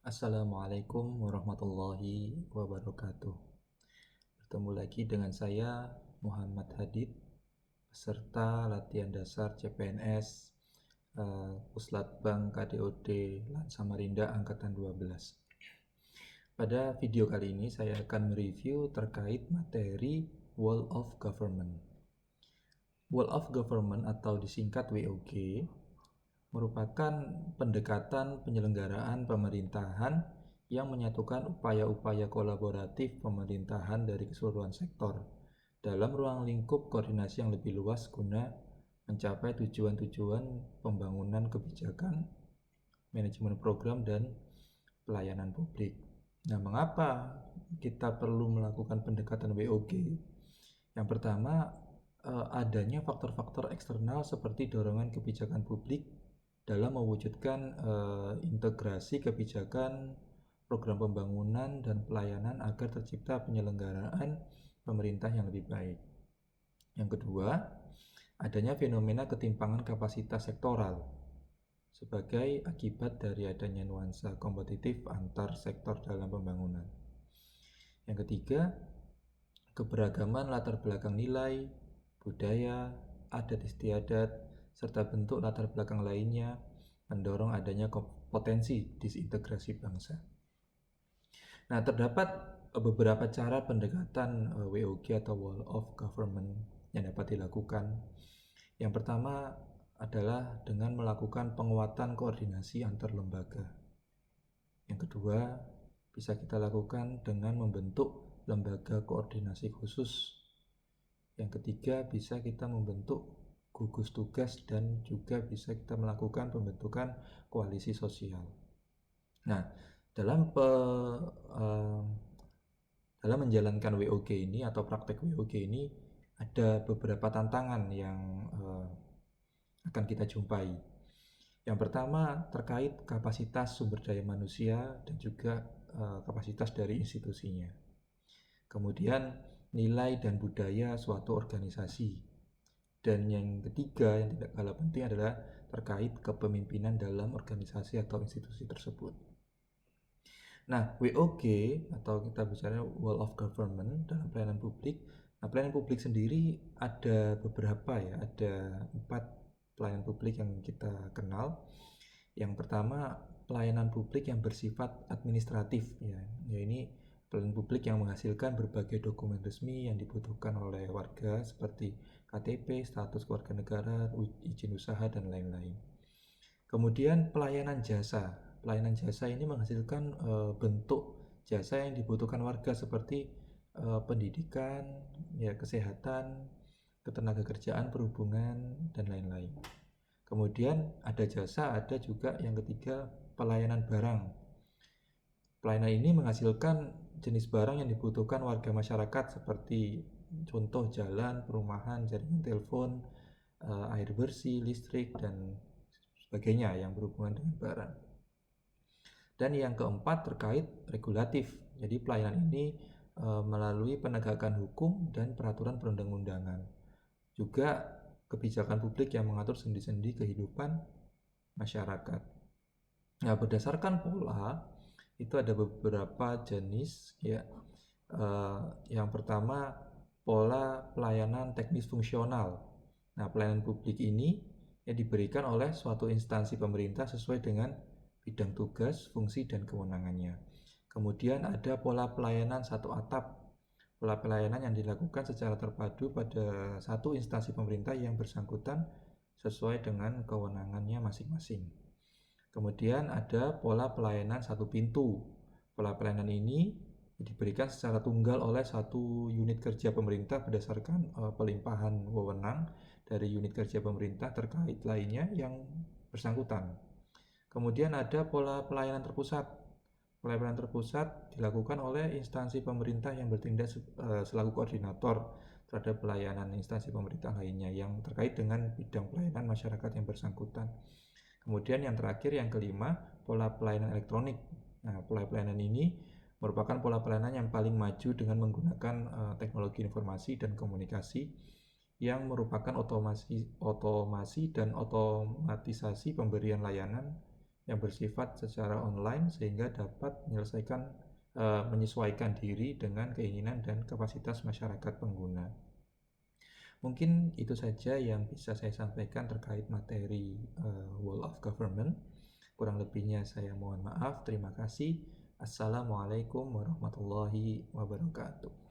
Assalamualaikum warahmatullahi wabarakatuh. Bertemu lagi dengan saya Muhammad Hadid, peserta latihan dasar CPNS Puslatbang KDOD Lan Samarinda Angkatan 12. Pada video kali ini saya akan mereview terkait materi Wall of Government. Wall of Government atau disingkat WOG merupakan pendekatan penyelenggaraan pemerintahan yang menyatukan upaya-upaya kolaboratif pemerintahan dari keseluruhan sektor dalam ruang lingkup koordinasi yang lebih luas guna mencapai tujuan-tujuan pembangunan kebijakan, manajemen program, dan pelayanan publik. Nah, mengapa kita perlu melakukan pendekatan WOG? Yang pertama, adanya faktor-faktor eksternal seperti dorongan kebijakan publik dalam mewujudkan integrasi kebijakan, program pembangunan, dan pelayanan agar tercipta penyelenggaraan pemerintah yang lebih baik. Yang kedua, adanya fenomena ketimpangan kapasitas sektoral sebagai akibat dari adanya nuansa kompetitif antar sektor dalam pembangunan. Yang ketiga, keberagaman latar belakang nilai, budaya, adat istiadat, serta bentuk latar belakang lainnya mendorong adanya potensi disintegrasi bangsa. Nah, terdapat beberapa cara pendekatan WOG atau Wall of Government yang dapat dilakukan. Yang pertama adalah dengan melakukan penguatan koordinasi antar lembaga. Yang kedua, bisa kita lakukan dengan membentuk lembaga koordinasi khusus. Yang ketiga, bisa kita membentuk gugus tugas dan juga bisa kita melakukan pembentukan koalisi sosial. Nah, dalam menjalankan WOG ini atau praktek WOG ini ada beberapa tantangan yang akan kita jumpai. Yang pertama terkait kapasitas sumber daya manusia dan juga kapasitas dari institusinya. Kemudian nilai dan budaya suatu organisasi. Dan yang ketiga yang tidak kalah penting adalah terkait kepemimpinan dalam organisasi atau institusi tersebut. Nah, WOG atau kita bicara Wall of Government dalam pelayanan publik. Nah, pelayanan publik sendiri ada beberapa ya, ada 4 pelayanan publik yang kita kenal. Yang pertama, pelayanan publik yang bersifat administratif ya. Ya, ini pelayanan publik yang menghasilkan berbagai dokumen resmi yang dibutuhkan oleh warga seperti KTP, status keluarga negara, izin usaha, dan lain-lain. Kemudian pelayanan jasa. Pelayanan jasa ini menghasilkan bentuk jasa yang dibutuhkan warga seperti pendidikan, ya, kesehatan, ketenagakerjaan, perhubungan, dan lain-lain. Kemudian ada jasa, ada juga yang ketiga pelayanan barang. Pelayanan ini menghasilkan jenis barang yang dibutuhkan warga masyarakat seperti contoh jalan, perumahan, jaringan telepon, air bersih, listrik, dan sebagainya yang berhubungan dengan barang. Dan yang keempat terkait regulatif. Jadi pelayanan ini melalui penegakan hukum dan peraturan perundang-undangan. Juga kebijakan publik yang mengatur sendi-sendi kehidupan masyarakat. Nah, berdasarkan pola itu ada beberapa jenis ya. Yang pertama pola pelayanan teknis fungsional. Nah, pelayanan publik ini yang diberikan oleh suatu instansi pemerintah sesuai dengan bidang tugas, fungsi, dan kewenangannya. Kemudian ada pola pelayanan satu atap. Pola pelayanan yang dilakukan secara terpadu pada satu instansi pemerintah yang bersangkutan sesuai dengan kewenangannya masing-masing. Kemudian ada pola pelayanan satu pintu. Pola pelayanan ini diberikan secara tunggal oleh satu unit kerja pemerintah berdasarkan pelimpahan wewenang dari unit kerja pemerintah terkait lainnya yang bersangkutan. Kemudian ada pola pelayanan terpusat. Pelayanan terpusat dilakukan oleh instansi pemerintah yang bertindak selaku koordinator terhadap pelayanan instansi pemerintah lainnya yang terkait dengan bidang pelayanan masyarakat yang bersangkutan. Kemudian yang terakhir, yang kelima, pola pelayanan elektronik. Nah, pola pelayanan ini merupakan pola pelayanan yang paling maju dengan menggunakan teknologi informasi dan komunikasi yang merupakan otomasi dan otomatisasi pemberian layanan yang bersifat secara online sehingga dapat menyesuaikan diri dengan keinginan dan kapasitas masyarakat pengguna. Mungkin itu saja yang bisa saya sampaikan terkait materi Wall of Government. Kurang lebihnya saya mohon maaf. Terima kasih. Assalamualaikum warahmatullahi wabarakatuh.